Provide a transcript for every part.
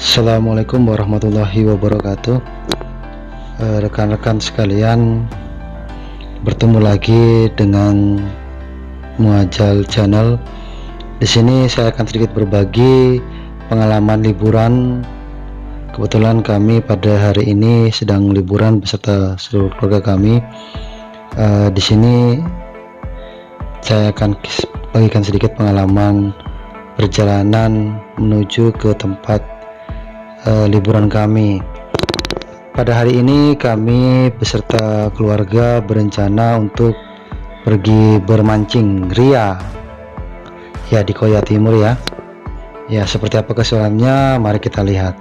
Assalamualaikum warahmatullahi wabarakatuh. Rekan-rekan sekalian, bertemu lagi dengan Muajal Channel. Di sini saya akan sedikit berbagi pengalaman liburan. Kebetulan kami pada hari ini sedang liburan beserta seluruh keluarga kami. Di sini saya akan bagikan sedikit pengalaman perjalanan menuju ke tempat liburan kami. Pada hari ini kami beserta keluarga berencana untuk pergi bermancing ria ya di Koya Timur ya. Seperti apa keseruannya, mari kita lihat.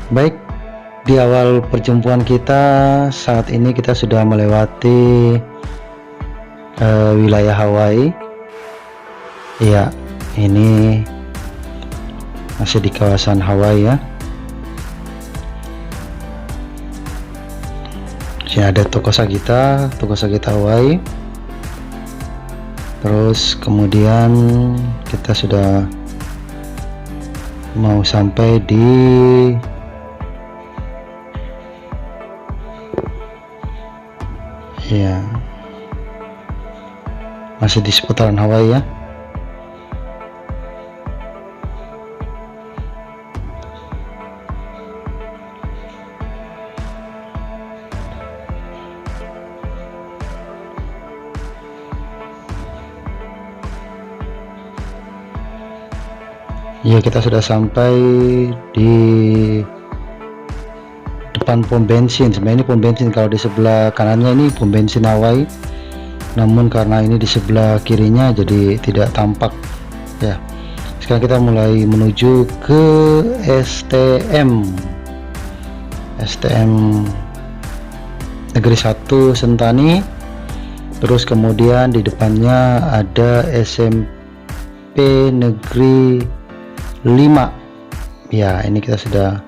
Baik, di awal perjumpaan kita saat ini kita sudah melewati wilayah Hawaii. Ya, ini masih di kawasan Hawaii ya. Sini ada toko Sagita Hawaii. Terus kemudian kita sudah mau sampai di masih di seputaran Hawaii ya. Ya, kita sudah sampai di depan pom bensin. Sebenarnya ini pom bensin, kalau di sebelah kanannya ini pom bensin Hawaii, namun karena ini di sebelah kirinya jadi tidak tampak ya. Sekarang kita mulai menuju ke STM Negeri 1 Sentani. Terus kemudian di depannya ada SMP Negeri 5 ya. Ini kita sudah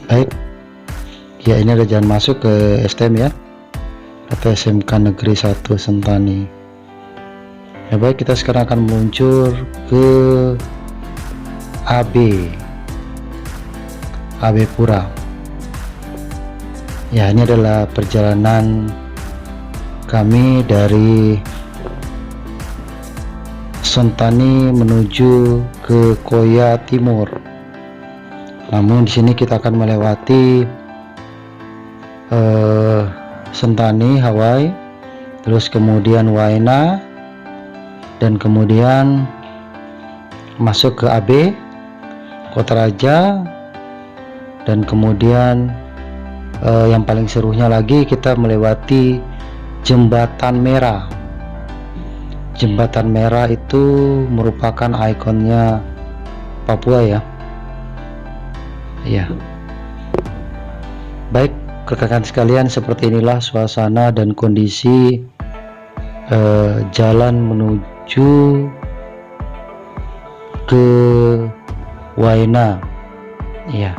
baik ya, ini ada jalan masuk ke STM ya, atau SMK Negeri 1 Sentani ya. Baik, kita sekarang akan meluncur ke AB Pura ya. Ini adalah perjalanan kami dari Sentani menuju ke Koya Timur. Namun di sini kita akan melewati Sentani Hawaii, terus kemudian Waena, dan kemudian masuk ke AB Kota Raja, dan kemudian yang paling serunya lagi kita melewati Jembatan Merah. Jembatan Merah itu merupakan ikonnya Papua ya. Baik, rekan-rekan sekalian, seperti inilah suasana dan kondisi jalan menuju ke Waena ya.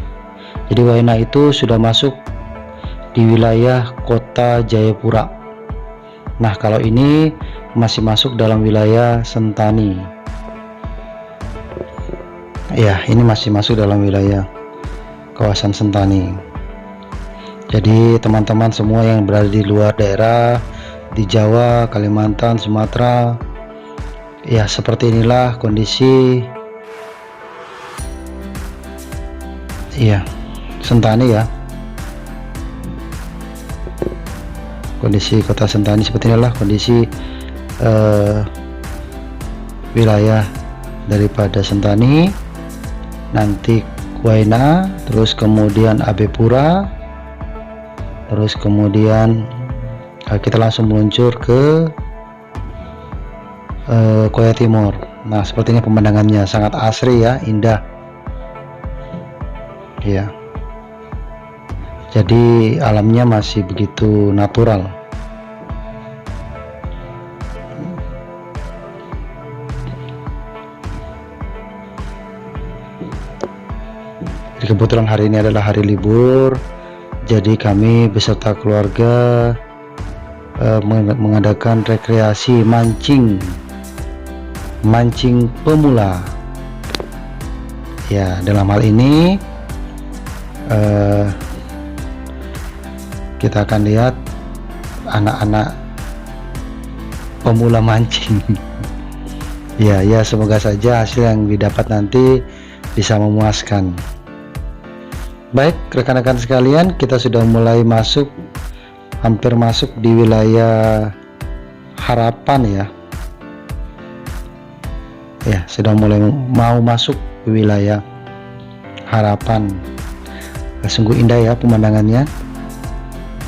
Jadi Waena itu sudah masuk di wilayah Kota Jayapura. Nah, kalau ini masih masuk dalam wilayah Sentani ya. Ini masih masuk dalam wilayah kawasan Sentani. Jadi teman-teman semua yang berada di luar daerah, di Jawa, Kalimantan, Sumatera ya, seperti inilah kondisi ya Sentani ya. Kondisi kota Sentani seperti inilah kondisi wilayah daripada Sentani, nanti Waena, terus kemudian AB Pura, terus kemudian kita langsung meluncur ke Koya Timur. Nah, sepertinya pemandangannya sangat asri ya, indah ya. Jadi alamnya masih begitu natural. Kebetulan hari ini adalah hari libur, jadi kami beserta keluarga mengadakan rekreasi mancing pemula Ya, dalam hal ini kita akan lihat anak-anak pemula mancing. Ya, semoga saja hasil yang didapat nanti bisa memuaskan. Baik rekan-rekan sekalian, kita sudah mulai hampir masuk di wilayah Harapan ya. Ya, sudah mulai mau masuk ke wilayah Harapan. Sungguh indah ya pemandangannya.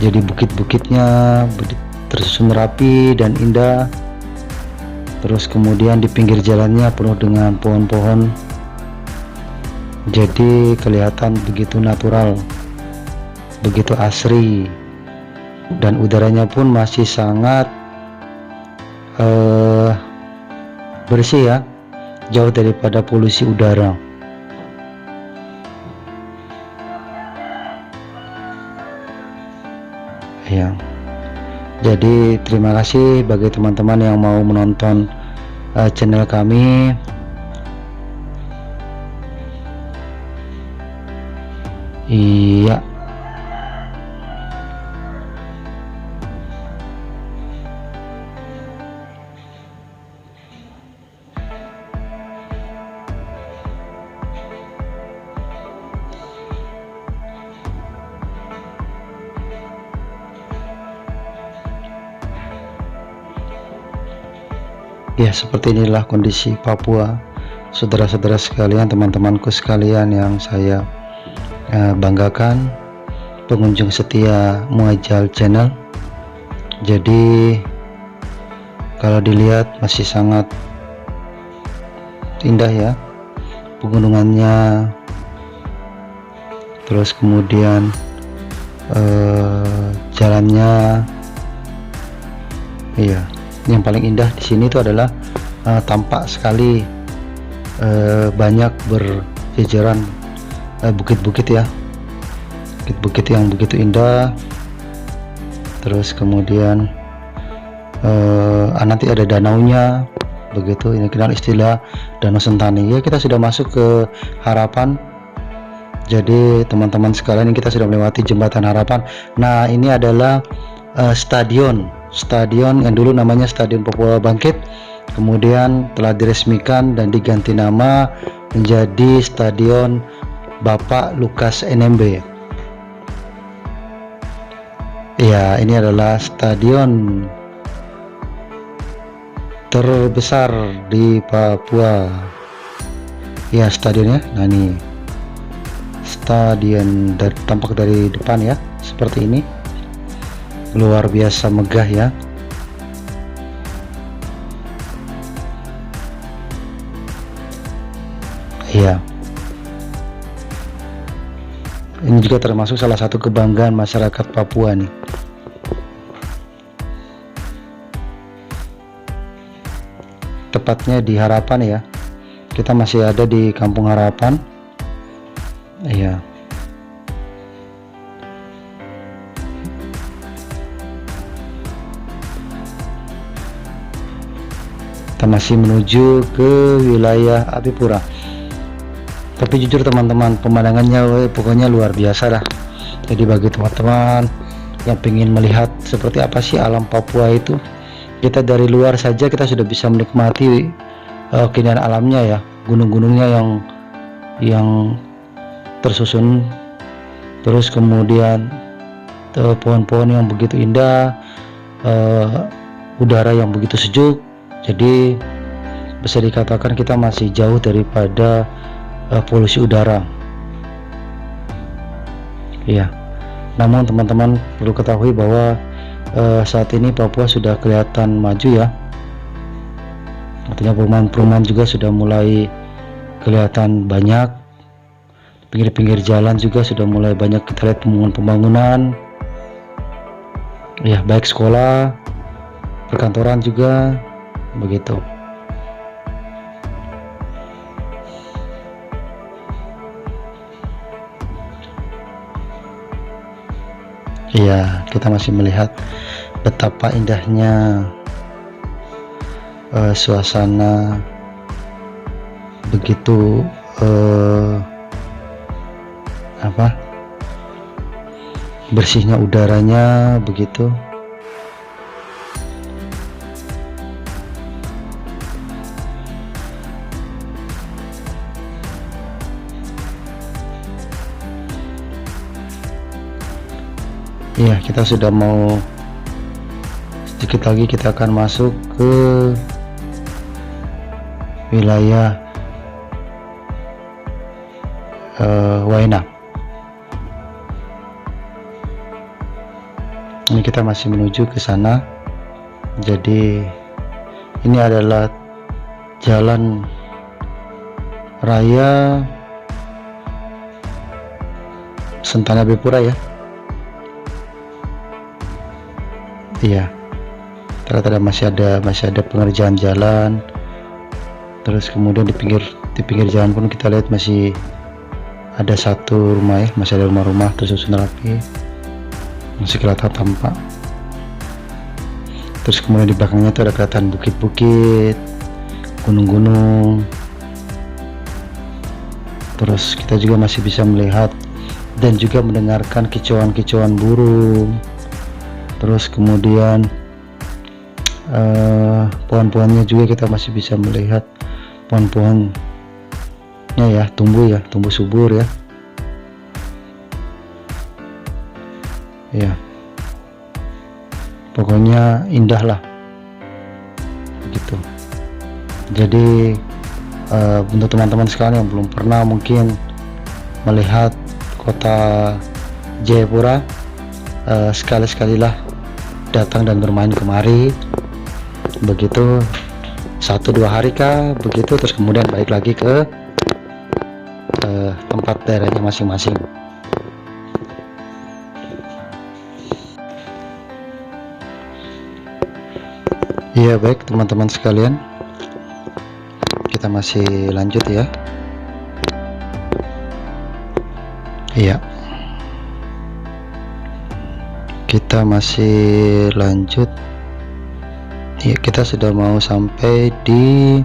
Jadi bukit-bukitnya tersusun rapi dan indah. Terus kemudian di pinggir jalannya penuh dengan pohon-pohon. Jadi kelihatan begitu natural, begitu asri, dan udaranya pun masih sangat bersih ya, jauh daripada polusi udara. Ya, jadi terima kasih bagi teman-teman yang mau menonton channel kami. Iya, ya seperti inilah kondisi Papua, saudara-saudara sekalian, teman-temanku sekalian yang saya banggakan, pengunjung setia Muajal Channel. Jadi kalau dilihat masih sangat indah ya pegunungannya, terus kemudian jalannya. Iya, yang paling indah di sini itu adalah tampak sekali banyak berjejeran bukit-bukit ya, bukit-bukit yang begitu indah. Terus kemudian nanti ada danaunya begitu, ini kenal istilah Danau Sentani ya. Kita sudah masuk ke Harapan. Jadi teman-teman sekalian, kita sudah melewati jembatan Harapan. Nah, ini adalah stadion yang dulu namanya Stadion Papua Bangkit, kemudian telah diresmikan dan diganti nama menjadi Stadion Bapak Lukas NMB. Ya, ini adalah stadion terbesar di Papua. Ya, stadionnya. Nah, ini stadion tampak dari depan ya, seperti ini. Luar biasa megah ya. Iya. Ini juga termasuk salah satu kebanggaan masyarakat Papua nih. Tepatnya di Harapan ya. Kita masih ada di Kampung Harapan. Iya. Kita masih menuju ke wilayah Apipura. Tapi jujur teman-teman, pemandangannya pokoknya luar biasa dah. Jadi bagi teman-teman yang ingin melihat seperti apa sih alam Papua itu, kita dari luar saja kita sudah bisa menikmati keindahan alamnya ya, gunung-gunungnya yang tersusun, terus kemudian pohon-pohon yang begitu indah, udara yang begitu sejuk. Jadi bisa dikatakan kita masih jauh daripada polusi udara. Iya. Namun teman-teman perlu ketahui bahwa saat ini Papua sudah kelihatan maju ya. Artinya perumahan-perumahan juga sudah mulai kelihatan banyak. Pinggir-pinggir jalan juga sudah mulai banyak kita lihat pembangunan. Ya, baik sekolah, perkantoran juga begitu. Iya, kita masih melihat betapa indahnya suasana begitu bersihnya udaranya begitu. Iya, kita sudah mau, sedikit lagi kita akan masuk ke wilayah Waena. Ini kita masih menuju ke sana. Jadi ini adalah jalan raya Sentani Abipura ya. Iya, ternyata masih ada pengerjaan jalan. Terus kemudian di pinggir jalan pun kita lihat masih ada satu rumah ya, masih ada rumah-rumah tersusun rapi, masih kelihatan tampak. Terus kemudian di belakangnya itu ada kelihatan bukit-bukit, gunung-gunung. Terus kita juga masih bisa melihat dan juga mendengarkan kicauan-kicauan burung. Terus kemudian pohon-pohonnya juga kita masih bisa melihat pohon-pohonnya ya, tumbuh subur ya. Ya, pokoknya indah lah gitu. Jadi untuk teman-teman sekalian yang belum pernah mungkin melihat kota Jayapura, sekali-sekalilah datang dan bermain kemari begitu, 1-2 hari kah begitu, terus kemudian balik lagi ke tempat daerahnya masing-masing. Iya, baik teman-teman sekalian, kita masih lanjut ya. Iya, kita masih lanjut ya. Kita sudah mau sampai di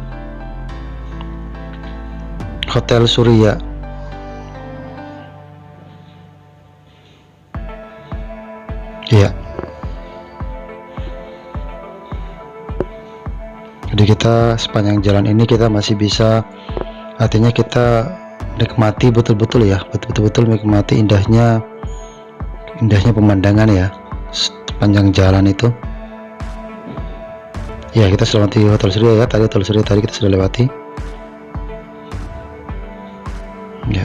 Hotel Surya. Ya, jadi kita sepanjang jalan ini kita masih bisa, artinya kita nikmati betul-betul ya, betul-betul menikmati indahnya pemandangan ya sepanjang jalan itu. Ya, kita sudah lewati Hotel Surya ya, Hotel Surya tadi kita sudah lewati ya.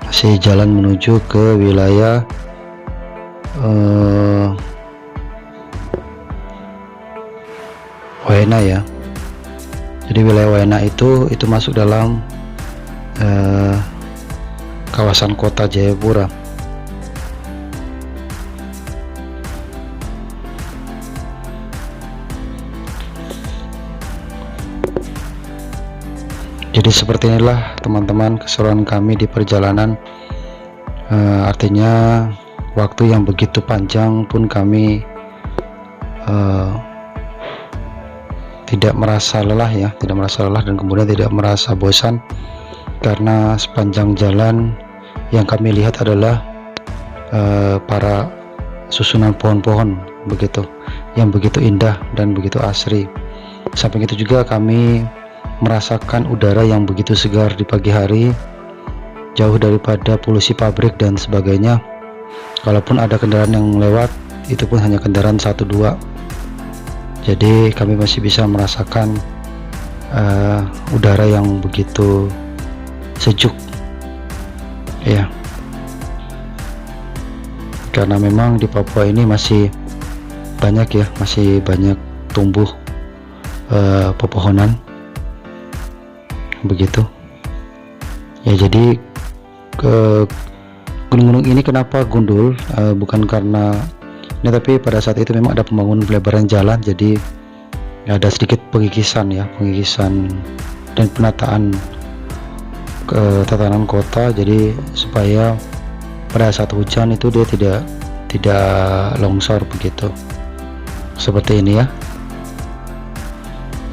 Masih jalan menuju ke wilayah Waena ya. Jadi wilayah Waena itu masuk dalam kawasan kota Jayapura. Jadi seperti inilah teman-teman keseruan kami di perjalanan, artinya waktu yang begitu panjang pun kami tidak merasa lelah ya, dan kemudian tidak merasa bosan, karena sepanjang jalan yang kami lihat adalah para susunan pohon-pohon begitu, yang begitu indah dan begitu asri. Samping itu juga kami merasakan udara yang begitu segar di pagi hari, jauh daripada polusi pabrik dan sebagainya. Kalaupun ada kendaraan yang lewat, itu pun hanya kendaraan 1-2. Jadi kami masih bisa merasakan udara yang begitu sejuk ya, karena memang di Papua ini masih banyak tumbuh pepohonan begitu ya. Jadi ke gunung-gunung ini kenapa gundul, bukan karena ini, tapi pada saat itu memang ada pembangunan pelebaran jalan, jadi ada sedikit pengikisan dan penataan tatanan kota, jadi supaya pada saat hujan itu dia tidak longsor begitu, seperti ini ya.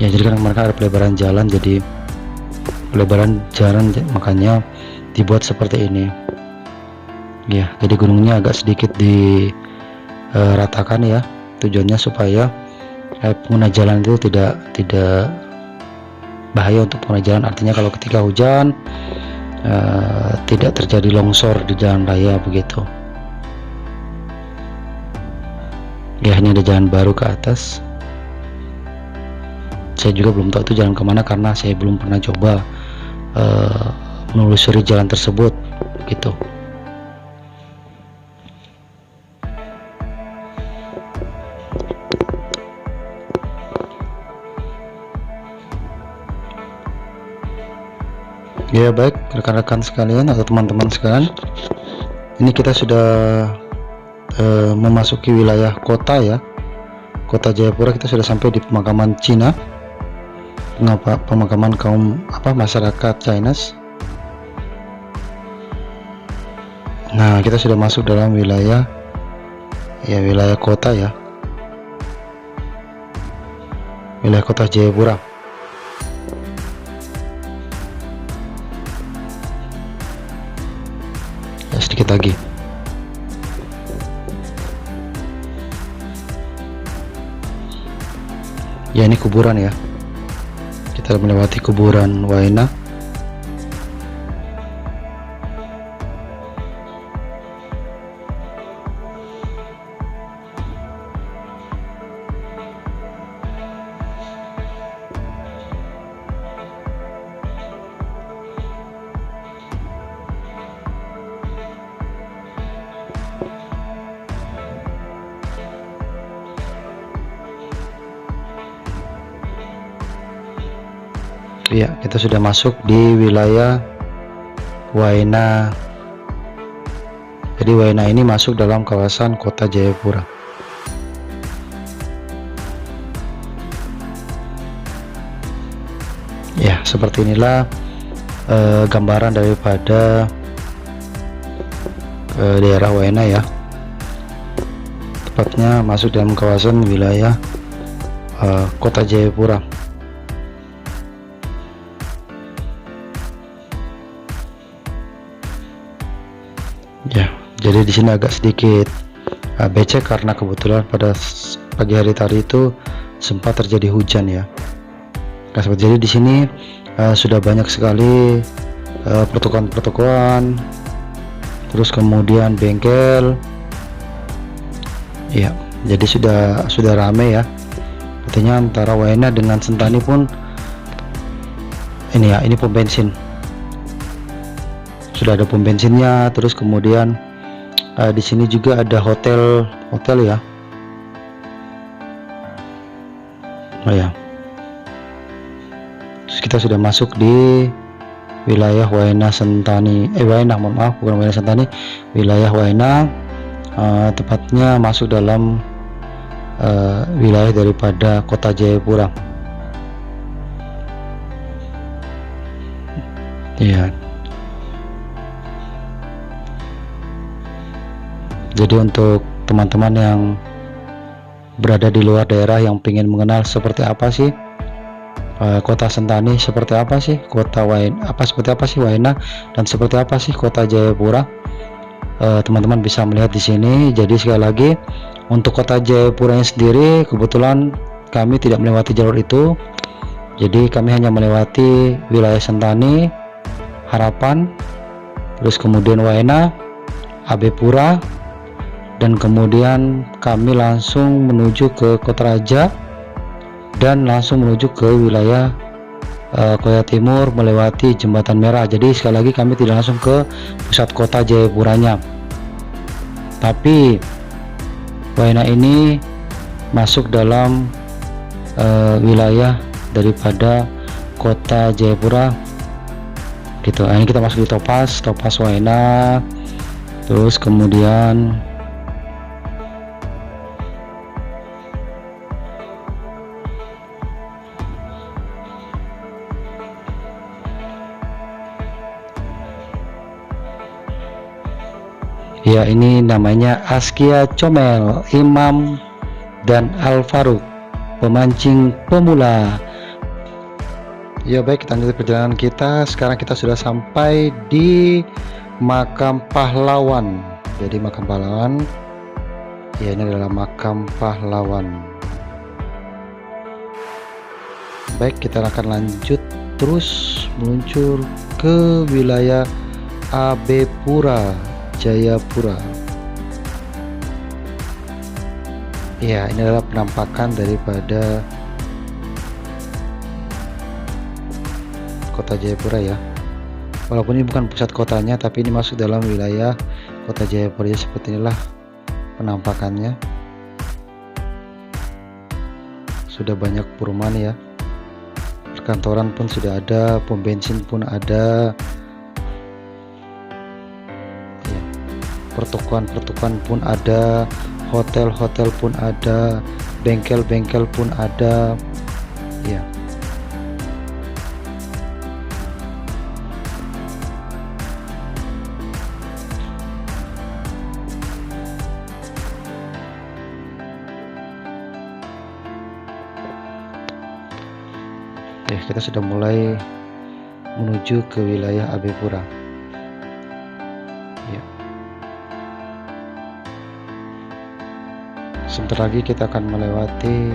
Jadi kan mereka ada pelebaran jalan, jadi pelebaran jalan, makanya dibuat seperti ini ya. Jadi gunungnya agak sedikit diratakan ya, tujuannya supaya pengguna jalan itu tidak bahaya untuk pengguna jalan. Artinya kalau ketika hujan tidak terjadi longsor di jalan raya begitu ya. Ini ada jalan baru ke atas. Saya juga belum tahu itu jalan kemana karena saya belum pernah coba menelusuri jalan tersebut gitu. Ya baik rekan-rekan sekalian atau teman-teman sekalian, ini kita sudah memasuki wilayah kota ya, kota Jayapura. Kita sudah sampai di pemakaman Cina, pemakaman kaum masyarakat Chinese. Nah, kita sudah masuk dalam wilayah kota ya, wilayah kota Jayapura. Ya, sedikit lagi. Ya, ini kuburan ya. Kita melewati kuburan Waena. Ya, kita sudah masuk di wilayah Waena. Jadi Waena ini masuk dalam kawasan kota Jayapura. Ya, seperti inilah gambaran daripada daerah Waena ya. Tepatnya masuk dalam kawasan wilayah kota Jayapura. Ya, jadi di sini agak sedikit becek karena kebetulan pada pagi hari tadi itu sempat terjadi hujan ya. Nah, jadi di sini sudah banyak sekali pertokoan-pertokoan, terus kemudian bengkel. Ya, jadi sudah ramai ya. Artinya antara Waena dengan Sentani pun ini ya, ini pom bensin. Sudah ada pom bensinnya, terus kemudian di sini juga ada hotel ya. Oh ya. Terus kita sudah masuk di wilayah Waena Sentani. Mohon maaf, bukan Waena Sentani, wilayah Waena. Tepatnya masuk dalam wilayah daripada kota Jayapura. Ya. Jadi untuk teman-teman yang berada di luar daerah yang ingin mengenal seperti apa sih kota Sentani, seperti apa sih kota Waena, seperti apa sih Waena, dan seperti apa sih kota Jayapura, teman-teman bisa melihat di sini. Jadi sekali lagi untuk kota Jayapuranya sendiri kebetulan kami tidak melewati jalur itu. Jadi kami hanya melewati wilayah Sentani, Harapan, terus kemudian Waena, Abepura, dan kemudian kami langsung menuju ke Kota Raja dan langsung menuju ke wilayah Koya Timur melewati Jembatan Merah. Jadi sekali lagi kami tidak langsung ke pusat kota Jayapuranya, tapi Waena ini masuk dalam wilayah daripada kota Jayapura gitu. Nah, ini kita masuk di Topaz Waena, terus kemudian ya, ini namanya Askia Comel, Imam dan Al Faruq, pemancing pemula. Ya baik, kita lanjut perjalanan kita. Sekarang kita sudah sampai di makam pahlawan. Jadi makam pahlawan, ya ini adalah makam pahlawan. Baik, kita akan lanjut terus meluncur ke wilayah Abepura, Jayapura. Ya, ini adalah penampakan daripada kota Jayapura ya. Walaupun ini bukan pusat kotanya, tapi ini masuk dalam wilayah kota Jayapura. Ya, seperti inilah penampakannya. Sudah banyak perumahan ya. Perkantoran pun sudah ada, pom bensin pun ada. Ya. Pertokoan-pertokoan pun ada, hotel-hotel pun ada, bengkel-bengkel pun ada. Ya. Kita sudah mulai menuju ke wilayah Abepura. Ya. Sebentar lagi kita akan melewati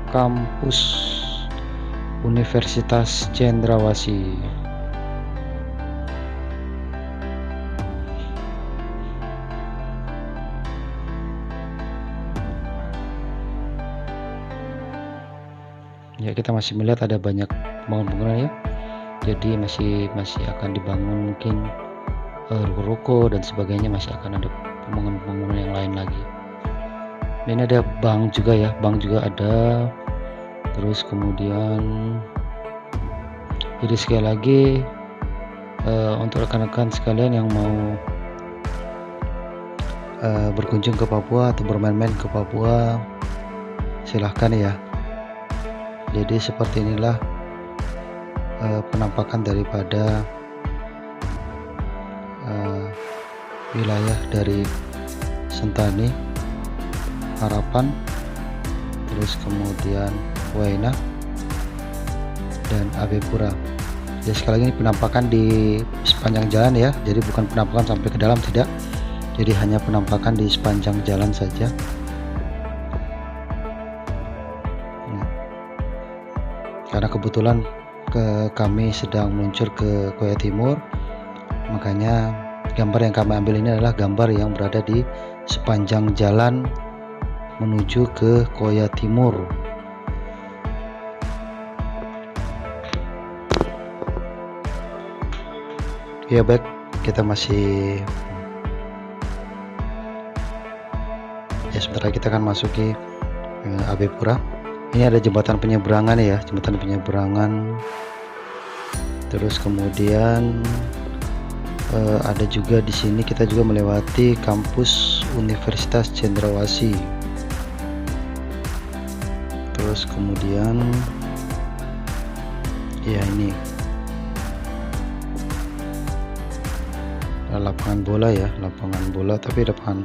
kampus Universitas Cendrawasih. Ya, kita masih melihat ada banyak bangunan-bangunan ya. Jadi masih akan dibangun mungkin ruko-ruko dan sebagainya, masih akan ada pembangunan-pembangunan yang lain lagi. Dan ini ada bank juga ya, bank juga ada. Terus kemudian, jadi sekali lagi untuk rekan-rekan sekalian yang mau berkunjung ke Papua atau bermain-main ke Papua, silahkan ya. Jadi seperti inilah penampakan daripada wilayah dari Sentani, Harapan, terus kemudian Waena dan Abepura. Jadi sekali lagi ini penampakan di sepanjang jalan ya. Jadi bukan penampakan sampai ke dalam, tidak. Jadi hanya penampakan di sepanjang jalan saja. Karena kebetulan kami sedang meluncur ke Koya Timur, makanya gambar yang kami ambil ini adalah gambar yang berada di sepanjang jalan menuju ke Koya Timur. Ya baik, kita masih ya, sebentar lagi kita akan masuki Abepura. Ini ada jembatan penyeberangan ya, jembatan penyeberangan. Terus kemudian ada juga di sini kita juga melewati kampus Universitas Cendrawasih. Terus kemudian ya ini lapangan bola ya, lapangan bola, tapi lapangan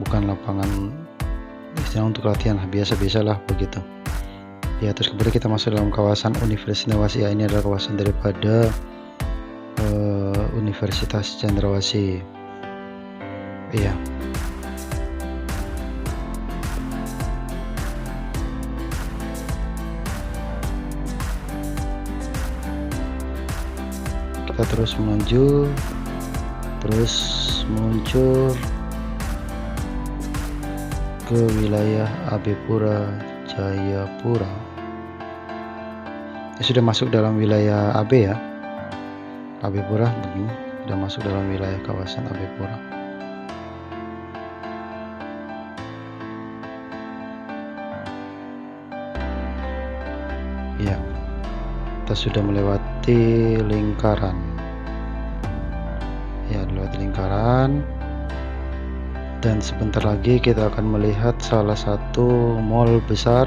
bukan lapangan istilah untuk latihan, biasa-biasalah begitu ya. Terus kemudian kita masuk dalam kawasan Universitas Cendrawasih ya. Ini adalah kawasan daripada Universitas Cendrawasih. Iya. Kita terus menuju, terus meluncur ke wilayah Abepura, Jayapura. Sudah masuk dalam wilayah AB ya, Abepura begini, sudah masuk dalam wilayah kawasan Abepura. Ya, kita sudah melewati lingkaran. Ya, melewati lingkaran. Dan sebentar lagi kita akan melihat salah satu mall besar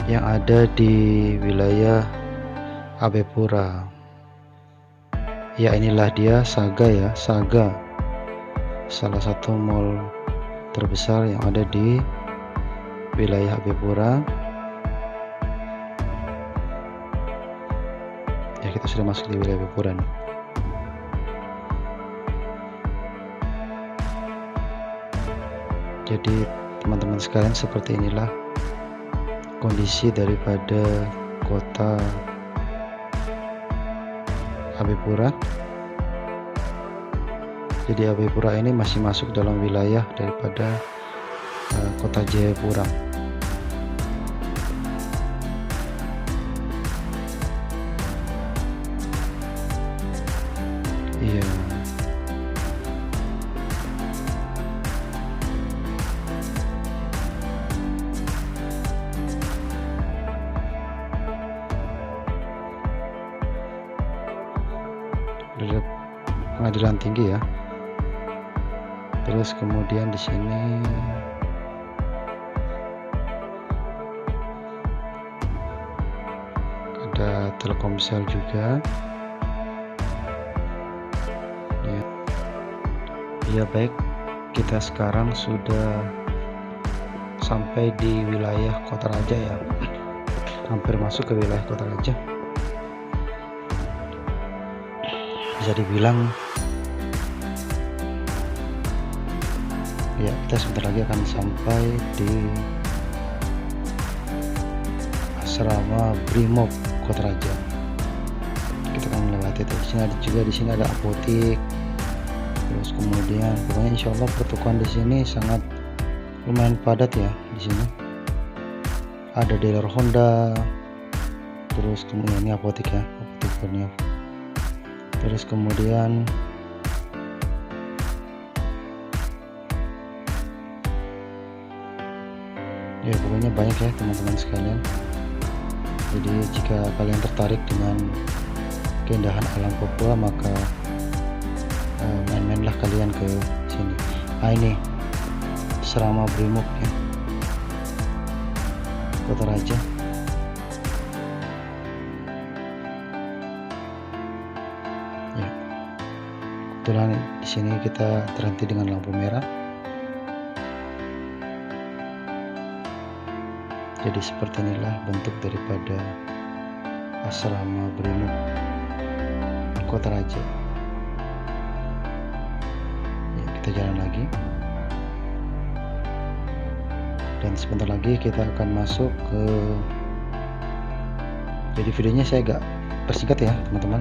yang ada di wilayah Abepura. Ya, inilah dia Saga ya, Saga. Salah satu mall terbesar yang ada di wilayah Abepura. kita sudah masuk di wilayah Abipura nih. Jadi teman-teman sekalian, seperti inilah kondisi daripada kota Abipura. Jadi Abipura ini masih masuk dalam wilayah daripada kota Jayapura. Iya. Ada pengadilan tinggi ya. Terus kemudian di sini ada Telkomsel juga. Ya baik, kita sekarang sudah sampai di wilayah Kota Raja ya, hampir masuk ke wilayah Kota Raja. Bisa dibilang ya, kita sebentar lagi akan sampai di asrama Brimob Kota Raja. Kita akan melewati itu. Di sini ada apotik. Terus kemudian pokoknya insya Allah pertukaran di sini sangat lumayan padat ya. Di sini ada dealer Honda. Terus kemudian ini apotik ya, apotik Kurnia. Terus kemudian ya pokoknya banyak ya teman-teman sekalian. Jadi jika kalian tertarik dengan keindahan alam Papua, maka main-mainlah kalian ke sini. Nah ini asrama Brimob ya, Kota Raja. Ya, kebetulan di sini kita terhenti dengan lampu merah. Jadi seperti inilah bentuk daripada asrama Brimob Kota Raja. Ya, kita jalan lagi. Dan sebentar lagi kita akan masuk ke, jadi videonya saya agak persingkat ya teman-teman.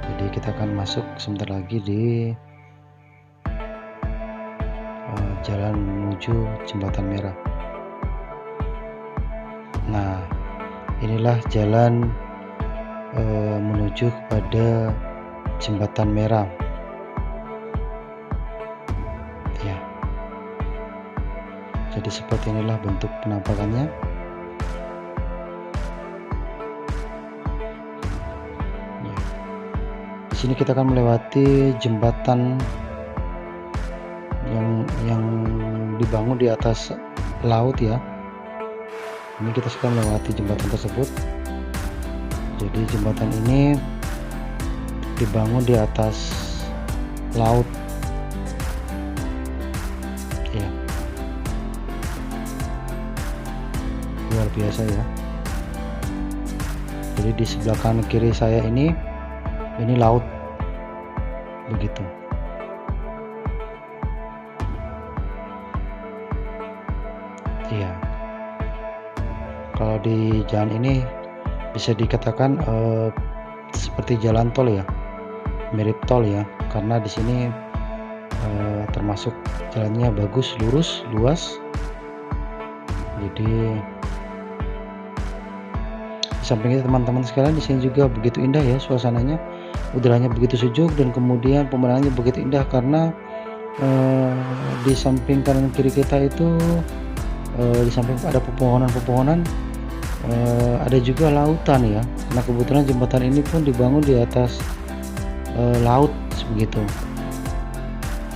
Jadi kita akan masuk sebentar lagi di jalan menuju Jembatan Merah. Nah, inilah jalan menuju kepada Jembatan Merah. Ya. Jadi seperti inilah bentuk penampakannya. Ya. Di sini kita akan melewati jembatan yang dibangun di atas laut ya. Ini kita sudah melewati jembatan tersebut. Jadi jembatan ini dibangun di atas laut ya, luar biasa ya. Jadi di sebelah kanan kiri saya ini laut begitu. Iya, kalau di jalan ini bisa dikatakan seperti jalan tol ya, mirip tol ya, karena di sini termasuk jalannya bagus, lurus, luas. Jadi di samping itu teman-teman sekalian, di sini juga begitu indah ya suasananya, udaranya begitu sejuk, dan kemudian pemandangannya begitu indah karena di samping kanan kiri kita itu di samping ada pepohonan, ada juga lautan ya, karena kebetulan jembatan ini pun dibangun di atas laut begitu.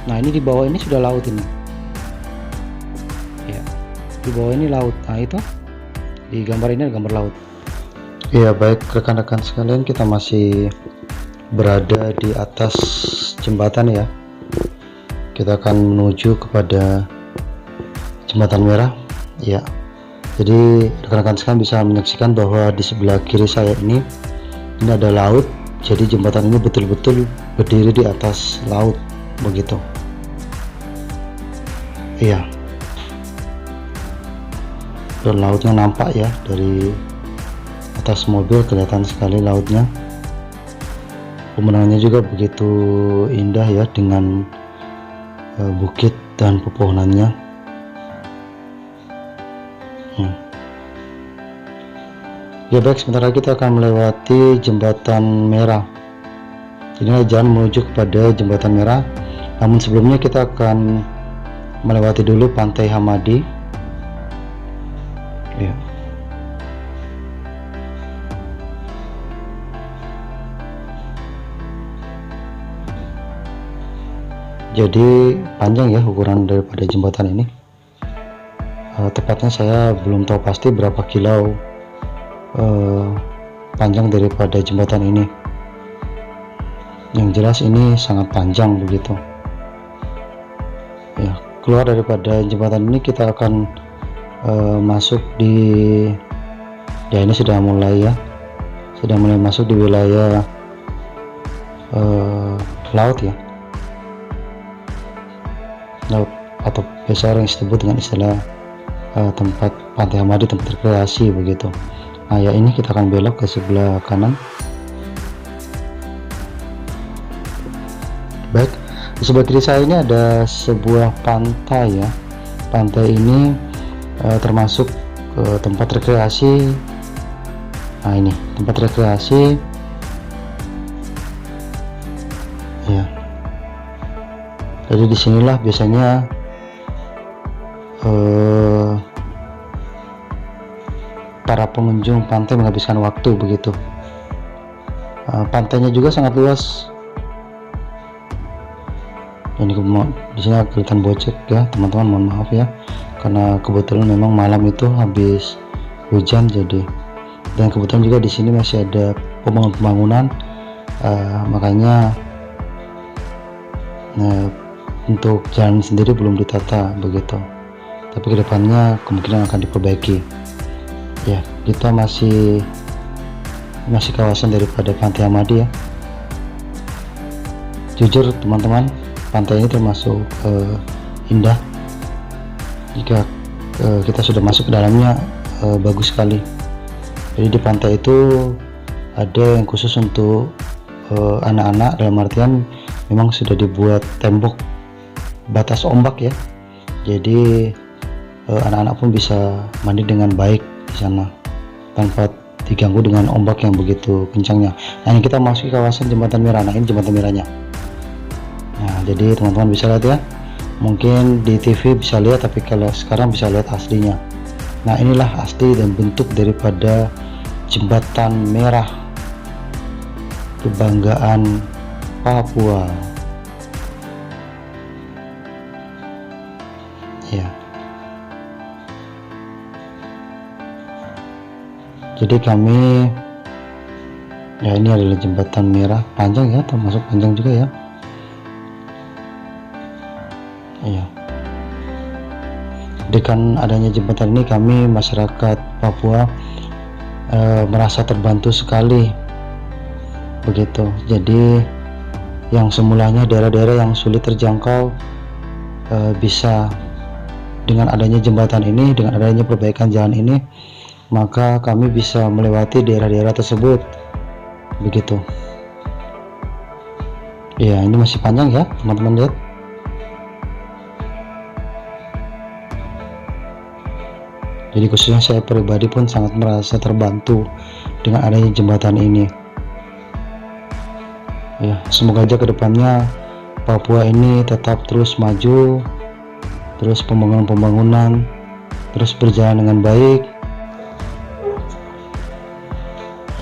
Nah ini di bawah ini sudah laut ini ya, di bawah ini laut. Nah itu di gambar ini ada gambar laut ya. Baik rekan-rekan sekalian, kita masih berada di atas jembatan ya. Kita akan menuju kepada Jembatan Merah ya. Jadi rekan-rekan sekalian bisa menyaksikan bahwa di sebelah kiri saya ini ini ada laut, jadi jembatan ini betul-betul berdiri di atas laut begitu. Iya, dan lautnya nampak ya, dari atas mobil kelihatan sekali lautnya. Pemandangannya juga begitu indah ya, dengan bukit dan pepohonannya. Ya baik, sebentar lagi kita akan melewati jembatan merah. Inilah jalan menuju kepada jembatan merah. Namun sebelumnya kita akan melewati dulu Pantai Hamadi. Ya. Jadi panjang ya ukuran daripada jembatan ini. Tepatnya saya belum tahu pasti berapa kilo panjang daripada jembatan ini. Yang jelas ini sangat panjang begitu. Ya, keluar daripada jembatan ini kita akan masuk di, ya ini sudah mulai masuk di wilayah laut ya, laut atau biasa orang disebut dengan istilah tempat Pantai Hamadi, tempat rekreasi begitu. Nah ya, ini kita akan belok ke sebelah kanan. Baik, di sebelah kiri saya ini ada sebuah pantai ya. Pantai ini termasuk tempat rekreasi. Nah ini tempat rekreasi ya. Jadi disinilah biasanya para pengunjung pantai menghabiskan waktu begitu. Pantainya juga sangat luas. Ini di sini kelihatan bocek ya teman-teman, mohon maaf ya, karena kebetulan memang malam itu habis hujan, jadi, dan kebetulan juga di sini masih ada pembangunan, makanya untuk jalan sendiri belum ditata begitu, tapi kedepannya kemungkinan akan diperbaiki. Ya, kita masih kawasan daripada Pantai Hamadi ya. Jujur teman-teman, pantai ini termasuk indah. Jika kita sudah masuk ke dalamnya, bagus sekali. Jadi di pantai itu ada yang khusus untuk anak-anak, dalam artian memang sudah dibuat tembok batas ombak ya. Jadi anak-anak pun bisa mandi dengan baik di sana tanpa diganggu dengan ombak yang begitu kencangnya. Nah ini kita masuk ke kawasan jembatan merah. Nah ini jembatan merahnya. Nah jadi teman-teman bisa lihat ya, mungkin di TV bisa lihat, tapi kalau sekarang bisa lihat aslinya. Nah inilah asli dan bentuk daripada jembatan merah, kebanggaan Papua ya. Jadi kami ya, ini adalah jembatan merah, panjang ya, termasuk panjang juga ya. Iya. Dengan adanya jembatan ini kami masyarakat Papua merasa terbantu sekali begitu. Jadi yang semulanya daerah-daerah yang sulit terjangkau bisa, dengan adanya jembatan ini, dengan adanya perbaikan jalan ini, maka kami bisa melewati daerah-daerah tersebut begitu. Ya ini masih panjang ya teman-teman, lihat. Jadi khususnya saya pribadi pun sangat merasa terbantu dengan adanya jembatan ini ya. Semoga aja kedepannya Papua ini tetap terus maju, terus pembangunan terus berjalan dengan baik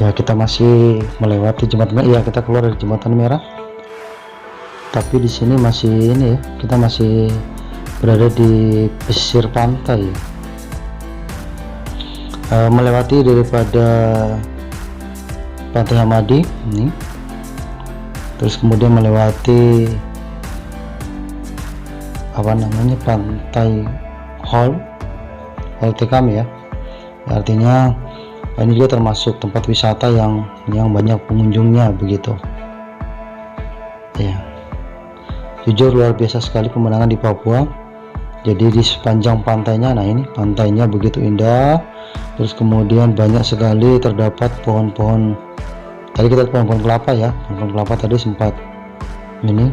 ya. Kita masih melewati jembatan merah ya, kita keluar dari jembatan merah, tapi di sini masih ini ya, kita masih berada di pesisir pantai ya. Melewati daripada Pantai Hamadi ini, terus kemudian melewati apa namanya, Pantai Hall TKM ya. Artinya Ini juga termasuk tempat wisata yang banyak pengunjungnya begitu ya. Jujur luar biasa sekali pemandangan di Papua. Jadi di sepanjang pantainya, nah ini pantainya begitu indah, terus kemudian banyak sekali terdapat pohon-pohon. Tadi kita lihat pohon-pohon kelapa ya, pohon kelapa tadi sempat ini.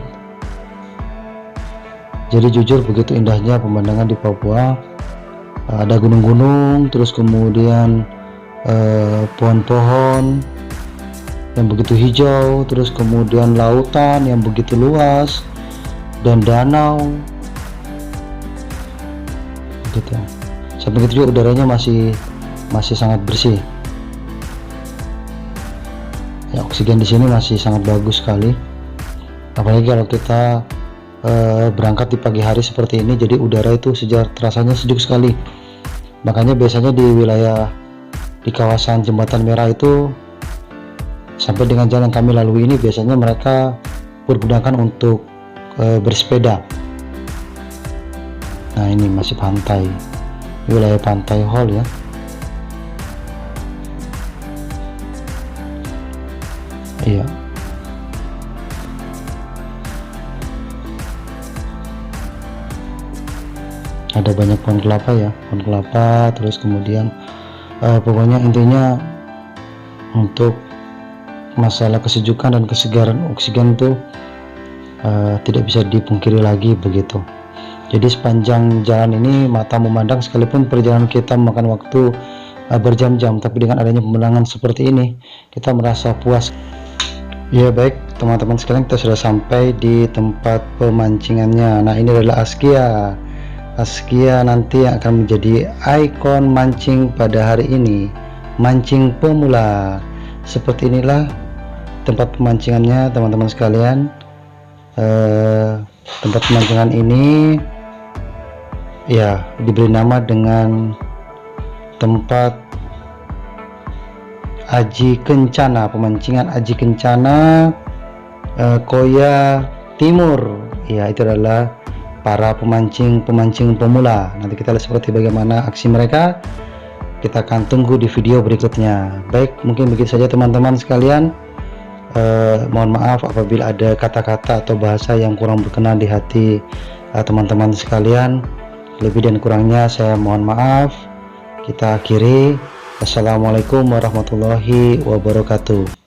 Jadi jujur begitu indahnya pemandangan di Papua. Ada gunung-gunung, terus kemudian pohon-pohon yang begitu hijau, terus kemudian lautan yang begitu luas dan danau gitu. Sampai itu juga udaranya masih sangat bersih ya, oksigen di sini masih sangat bagus sekali, apalagi kalau kita berangkat di pagi hari seperti ini. Jadi udara itu terasanya sejuk sekali. Makanya biasanya di wilayah di kawasan Jembatan Merah itu sampai dengan jalan yang kami lalui ini biasanya mereka pergunakan untuk bersepeda. Nah ini masih pantai, wilayah pantai Hol ya. Iya, ada banyak pohon kelapa ya, pohon kelapa. Terus kemudian pokoknya intinya untuk masalah kesejukan dan kesegaran oksigen itu tidak bisa dipungkiri lagi begitu. Jadi sepanjang jalan ini mata memandang, sekalipun perjalanan kita memakan waktu berjam-jam, tapi dengan adanya pemandangan seperti ini kita merasa puas. Ya baik teman-teman sekalian, kita sudah sampai di tempat pemancingannya. Nah ini adalah Askia. Askia nanti yang akan menjadi ikon mancing pada hari ini, mancing pemula. Seperti inilah tempat pemancingannya teman-teman sekalian. Tempat pemancingan ini ya diberi nama dengan tempat Aji Kencana, pemancingan Aji Kencana Koya Timur ya. Itu adalah para pemancing pemula. Nanti kita lihat seperti bagaimana aksi mereka. Kita akan tunggu di video berikutnya. Baik, mungkin begitu saja teman-teman sekalian. Mohon maaf apabila ada kata-kata atau bahasa yang kurang berkenan di hati teman-teman sekalian. Lebih dan kurangnya saya mohon maaf. Kita akhiri. Assalamualaikum warahmatullahi wabarakatuh.